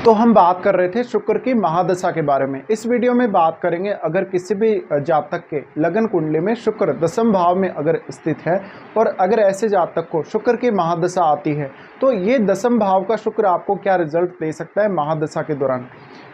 तो हम बात कर रहे थे शुक्र की महादशा के बारे में। इस वीडियो में बात करेंगे अगर किसी भी जातक के लगन कुंडली में शुक्र दसम भाव में अगर स्थित है और अगर ऐसे जातक को शुक्र की महादशा आती है तो ये दसम भाव का शुक्र आपको क्या रिजल्ट दे सकता है महादशा के दौरान।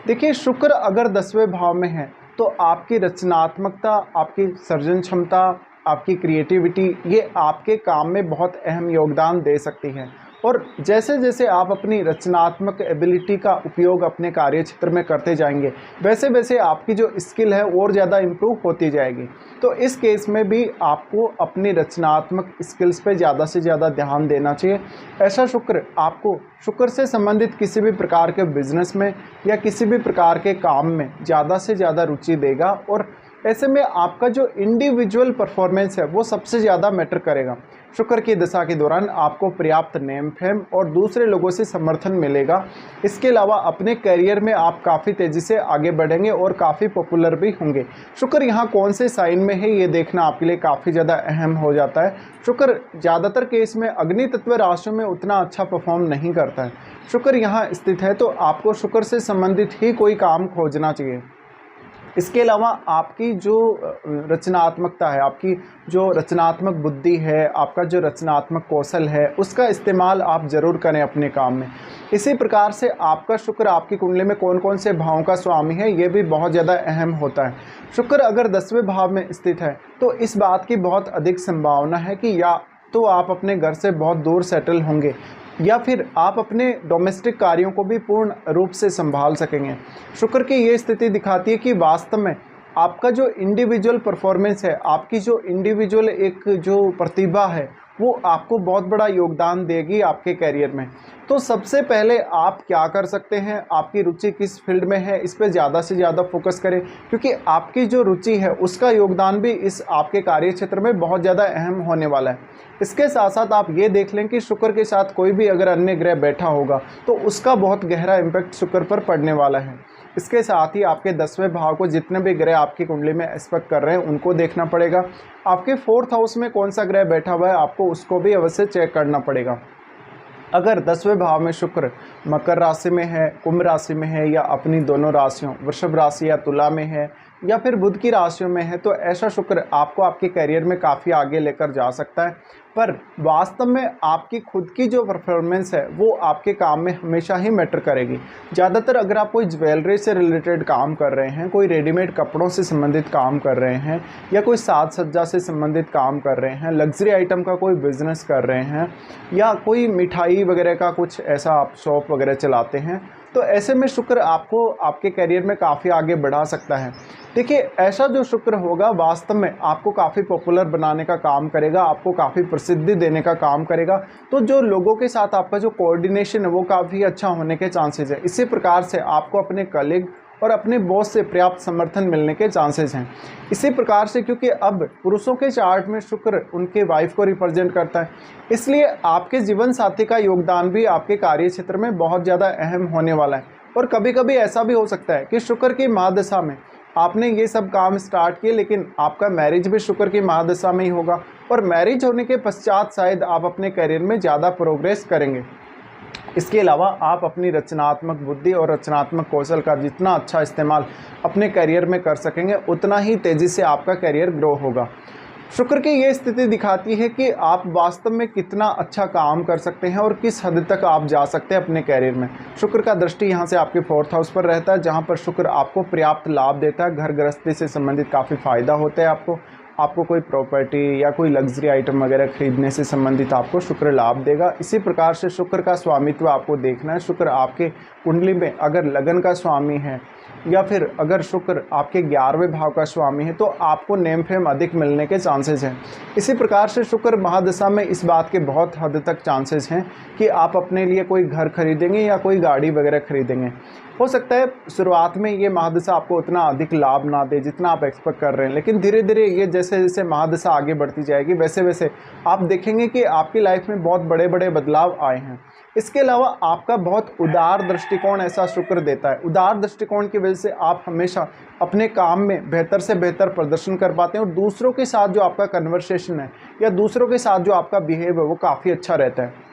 देखिए, शुक्र अगर 10वें भाव में है तो आपकी रचनात्मकता, आपकी सर्जन क्षमता, आपकी क्रिएटिविटी ये आपके काम में बहुत अहम योगदान दे सकती है। और जैसे जैसे आप अपनी रचनात्मक एबिलिटी का उपयोग अपने कार्य क्षेत्र में करते जाएंगे वैसे वैसे आपकी जो स्किल है और ज़्यादा इम्प्रूव होती जाएगी। तो इस केस में भी आपको अपनी रचनात्मक स्किल्स पे ज़्यादा से ज़्यादा ध्यान देना चाहिए। ऐसा शुक्र आपको शुक्र से संबंधित किसी भी प्रकार के बिजनेस में या किसी भी प्रकार के काम में ज़्यादा से ज़्यादा रुचि देगा और ऐसे में आपका जो इंडिविजुअल परफॉर्मेंस है वो सबसे ज़्यादा मैटर करेगा। शुक्र की दशा के दौरान आपको पर्याप्त नेम फेम और दूसरे लोगों से समर्थन मिलेगा। इसके अलावा अपने करियर में आप काफ़ी तेज़ी से आगे बढ़ेंगे और काफ़ी पॉपुलर भी होंगे। शुक्र यहाँ कौन से साइन में है ये देखना आपके लिए काफ़ी ज़्यादा अहम हो जाता है। शुक्र ज़्यादातर केस में अग्नि तत्व राशियों में उतना अच्छा परफॉर्म नहीं करता है। शुक्र यहाँ स्थित है तो आपको शुक्र से संबंधित ही कोई काम खोजना चाहिए। इसके अलावा आपकी जो रचनात्मकता है, आपकी जो रचनात्मक बुद्धि है, आपका जो रचनात्मक कौशल है उसका इस्तेमाल आप ज़रूर करें अपने काम में। इसी प्रकार से आपका शुक्र आपकी कुंडली में कौन कौन से भावों का स्वामी है ये भी बहुत ज़्यादा अहम होता है। शुक्र अगर 10वें भाव में स्थित है तो इस बात की बहुत अधिक संभावना है कि या तो आप अपने घर से बहुत दूर सेटल होंगे या फिर आप अपने डोमेस्टिक कार्यों को भी पूर्ण रूप से संभाल सकेंगे। शुक्र की ये स्थिति दिखाती है कि वास्तव में आपका जो इंडिविजुअल परफॉर्मेंस है, आपकी जो इंडिविजुअल एक जो प्रतिभा है वो आपको बहुत बड़ा योगदान देगी आपके करियर में। तो सबसे पहले आप क्या कर सकते हैं, आपकी रुचि किस फील्ड में है इस पर ज़्यादा से ज़्यादा फोकस करें, क्योंकि आपकी जो रुचि है उसका योगदान भी इस आपके कार्य क्षेत्र में बहुत ज़्यादा अहम होने वाला है। इसके साथ साथ आप ये देख लें कि शुक्र के साथ कोई भी अगर अन्य ग्रह बैठा होगा तो उसका बहुत गहरा इम्पैक्ट शुक्र पर पड़ने वाला है। इसके साथ ही आपके 10वें भाव को जितने भी ग्रह आपकी कुंडली में एस्पेक्ट कर रहे हैं उनको देखना पड़ेगा। आपके 4th हाउस में कौन सा ग्रह बैठा हुआ है आपको उसको भी अवश्य चेक करना पड़ेगा। अगर 10वें भाव में शुक्र मकर राशि में है, कुंभ राशि में है या अपनी दोनों राशियों वृषभ राशि या तुला में है या फिर बुध की राशियों में है तो ऐसा शुक्र आपको आपके करियर में काफ़ी आगे लेकर जा सकता है। पर वास्तव में आपकी खुद की जो परफॉर्मेंस है वो आपके काम में हमेशा ही मैटर करेगी। ज़्यादातर अगर आप कोई ज्वेलरी से रिलेटेड काम कर रहे हैं, कोई रेडीमेड कपड़ों से संबंधित काम कर रहे हैं या कोई साज सज्जा से संबंधित काम कर रहे हैं, लग्जरी आइटम का कोई बिज़नेस कर रहे हैं या कोई मिठाई वगैरह का कुछ ऐसा आप शॉप वगैरह चलाते हैं तो ऐसे में शुक्र आपको आपके करियर में काफ़ी आगे बढ़ा सकता है। देखिए, ऐसा जो शुक्र होगा वास्तव में आपको काफ़ी पॉपुलर बनाने का काम करेगा, आपको काफ़ी प्रसिद्धि देने का काम करेगा। तो जो लोगों के साथ आपका जो कोऑर्डिनेशन है वो काफ़ी अच्छा होने के चांसेस है। इसी प्रकार से आपको अपने कलीग और अपने बॉस से पर्याप्त समर्थन मिलने के चांसेस हैं। इसी प्रकार से क्योंकि अब पुरुषों के चार्ट में शुक्र उनके वाइफ को रिप्रेजेंट करता है, इसलिए आपके जीवन साथी का योगदान भी आपके कार्य क्षेत्र में बहुत ज़्यादा अहम होने वाला है। और कभी कभी ऐसा भी हो सकता है कि शुक्र की महादशा में आपने ये सब काम स्टार्ट किए लेकिन आपका मैरिज भी शुक्र की महादशा में ही होगा और मैरिज होने के पश्चात शायद आप अपने करियर में ज़्यादा प्रोग्रेस करेंगे। इसके अलावा आप अपनी रचनात्मक बुद्धि और रचनात्मक कौशल का जितना अच्छा इस्तेमाल अपने करियर में कर सकेंगे उतना ही तेज़ी से आपका करियर ग्रो होगा। शुक्र की ये स्थिति दिखाती है कि आप वास्तव में कितना अच्छा काम कर सकते हैं और किस हद तक आप जा सकते हैं अपने करियर में। शुक्र का दृष्टि यहाँ से आपके 4th हाउस पर रहता है जहाँ पर शुक्र आपको पर्याप्त लाभ देता है। घर गृहस्थी से संबंधित काफ़ी फ़ायदा होता है आपको कोई प्रॉपर्टी या कोई लग्जरी आइटम वगैरह खरीदने से संबंधित आपको शुक्र लाभ देगा। इसी प्रकार से शुक्र का स्वामित्व आपको देखना है। शुक्र आपके कुंडली में अगर लगन का स्वामी है या फिर अगर शुक्र आपके 11वें भाव का स्वामी है तो आपको नेम फेम अधिक मिलने के चांसेस हैं। इसी प्रकार से शुक्र महादशा में इस बात के बहुत हद तक चांसेस हैं कि आप अपने लिए कोई घर खरीदेंगे या कोई गाड़ी वगैरह खरीदेंगे। हो सकता है शुरुआत में ये महादशा आपको उतना अधिक लाभ ना दे जितना आप एक्सपेक्ट कर रहे हैं, लेकिन धीरे धीरे ये जैसे जैसे महादशा आगे बढ़ती जाएगी वैसे वैसे आप देखेंगे कि आपकी लाइफ में बहुत बड़े बड़े बदलाव आए हैं। इसके अलावा आपका बहुत उदार दृष्टिकोण ऐसा शुक्र देता है। उदार दृष्टिकोण की वजह से आप हमेशा अपने काम में बेहतर से बेहतर प्रदर्शन कर पाते हैं और दूसरों के साथ जो आपका कन्वर्सेशन है या दूसरों के साथ जो आपका बिहेव है वो काफ़ी अच्छा रहता है।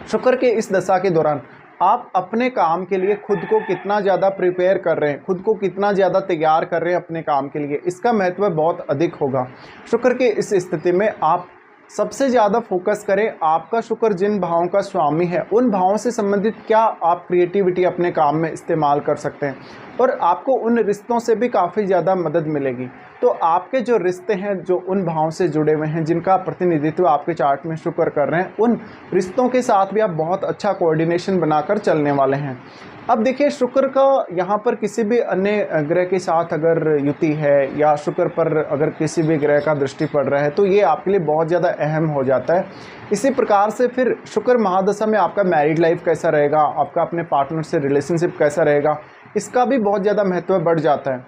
शुक्र के इस दशा के दौरान आप अपने काम के लिए खुद को कितना ज़्यादा प्रिपेयर कर रहे हैं, खुद को कितना ज़्यादा तैयार कर रहे हैं अपने काम के लिए, इसका महत्व बहुत अधिक होगा। शुक्र की इस स्थिति में आप सबसे ज़्यादा फोकस करें, आपका शुक्र जिन भावों का स्वामी है उन भावों से संबंधित क्या आप क्रिएटिविटी अपने काम में इस्तेमाल कर सकते हैं, और आपको उन रिश्तों से भी काफ़ी ज़्यादा मदद मिलेगी। तो आपके जो रिश्ते हैं जो उन भावों से जुड़े हुए हैं, जिनका प्रतिनिधित्व आपके चार्ट में शुक्र कर रहे हैं, उन रिश्तों के साथ भी आप बहुत अच्छा कोऑर्डिनेशन बनाकर चलने वाले हैं। अब देखिए, शुक्र का यहाँ पर किसी भी अन्य ग्रह के साथ अगर युति है या शुक्र पर अगर किसी भी ग्रह का दृष्टि पड़ रहा है तो ये आपके लिए बहुत ज़्यादा अहम हो जाता है। इसी प्रकार से फिर शुक्र महादशा में आपका मैरिड लाइफ कैसा रहेगा, आपका अपने पार्टनर से रिलेशनशिप कैसा रहेगा, इसका भी बहुत ज़्यादा महत्व बढ़ जाता है।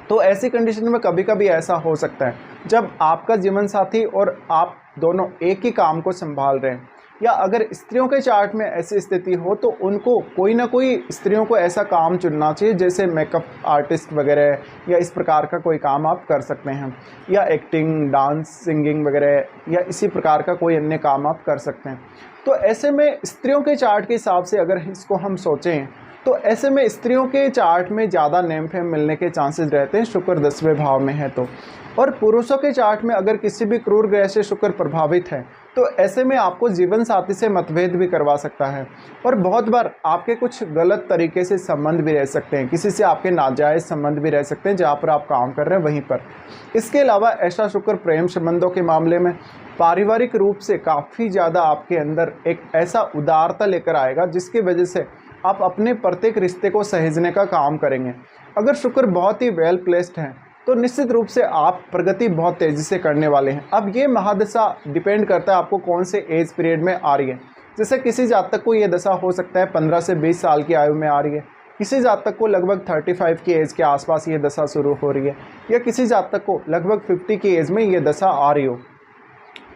तो ऐसी कंडीशन में कभी कभी ऐसा हो सकता है जब आपका जीवन साथी और आप दोनों एक ही काम को संभाल रहे हैं, या अगर स्त्रियों के चार्ट में ऐसी स्थिति हो तो उनको कोई ना कोई स्त्रियों को ऐसा काम चुनना चाहिए, जैसे मेकअप आर्टिस्ट वगैरह, या इस प्रकार का कोई काम आप कर सकते हैं, या एक्टिंग, डांस, सिंगिंग वगैरह, या इसी प्रकार का कोई अन्य काम आप कर सकते हैं। तो ऐसे में स्त्रियों के चार्ट के हिसाब से अगर इसको हम सोचें तो ऐसे में स्त्रियों के चार्ट में ज़्यादा नेम फेम मिलने के चांसेस रहते हैं शुक्र 10वें भाव में है तो। और पुरुषों के चार्ट में अगर किसी भी क्रूर ग्रह से शुक्र प्रभावित है तो ऐसे में आपको जीवन साथी से मतभेद भी करवा सकता है, और बहुत बार आपके कुछ गलत तरीके से संबंध भी रह सकते हैं, किसी से आपके नाजायज़ संबंध भी रह सकते हैं जहाँ पर आप काम कर रहे हैं वहीं पर। इसके अलावा ऐसा शुक्र प्रेम संबंधों के मामले में पारिवारिक रूप से काफ़ी ज़्यादा आपके अंदर एक ऐसा उदारता लेकर आएगा जिसकी वजह से आप अपने प्रत्येक रिश्ते को सहेजने का काम करेंगे। अगर शुक्र बहुत ही वेल प्लेस्ड है तो निश्चित रूप से आप प्रगति बहुत तेज़ी से करने वाले हैं। अब ये महादशा डिपेंड करता है आपको कौन से एज पीरियड में आ रही है। जैसे किसी जातक को ये दशा हो सकता है 15 से 20 साल की आयु में आ रही है, किसी जातक को लगभग 35 की एज के आसपास ये दशा शुरू हो रही है, या किसी जातक को लगभग 50 की एज में ये दशा आ रही हो।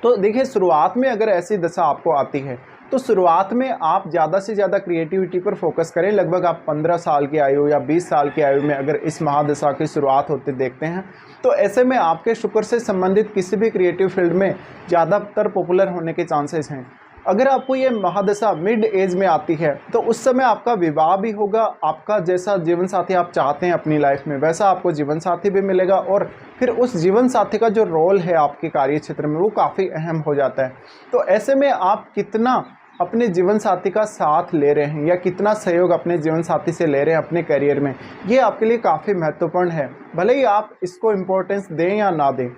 तो देखिए, शुरुआत में अगर ऐसी दशा आपको आती है तो शुरुआत में आप ज़्यादा से ज़्यादा क्रिएटिविटी पर फोकस करें। लगभग आप 15 साल की आयु या 20 साल की आयु में अगर इस महादशा की शुरुआत होते देखते हैं तो ऐसे में आपके शुक्र से संबंधित किसी भी क्रिएटिव फील्ड में ज़्यादातर पॉपुलर होने के चांसेस हैं। अगर आपको ये महादशा मिड एज में आती है तो उस समय आपका विवाह भी होगा, आपका जैसा जीवन साथी आप चाहते हैं अपनी लाइफ में वैसा आपको जीवन साथी भी मिलेगा, और फिर उस जीवन साथी का जो रोल है आपके कार्य क्षेत्र में वो काफ़ी अहम हो जाता है। तो ऐसे में आप कितना अपने जीवन साथी का साथ ले रहे हैं या कितना सहयोग अपने जीवन साथी से ले रहे हैं अपने करियर में, ये आपके लिए काफ़ी महत्वपूर्ण है, भले ही आप इसको इम्पोर्टेंस दें या ना दें।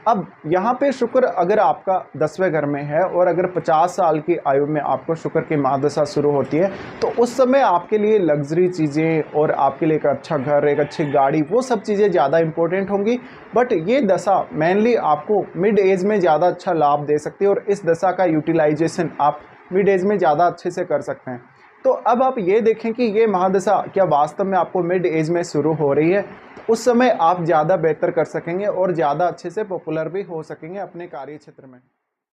अब यहाँ पे शुक्र अगर आपका 10वें घर में है और अगर 50 साल की आयु में आपको शुक्र की महादशा शुरू होती है तो उस समय आपके लिए लग्जरी चीज़ें और आपके लिए एक अच्छा घर, एक अच्छी गाड़ी, वो सब चीज़ें ज़्यादा इंपॉर्टेंट होंगी। बट ये दशा मेनली आपको मिड एज में ज़्यादा अच्छा लाभ दे सकती है और इस दशा का यूटिलाइजेशन आप मिड एज में ज़्यादा अच्छे से कर सकते हैं। तो अब आप ये देखें कि ये महादशा क्या वास्तव में आपको मिड एज में शुरू हो रही है, उस समय आप ज़्यादा बेहतर कर सकेंगे और ज़्यादा अच्छे से पॉपुलर भी हो सकेंगे अपने कार्य क्षेत्र में।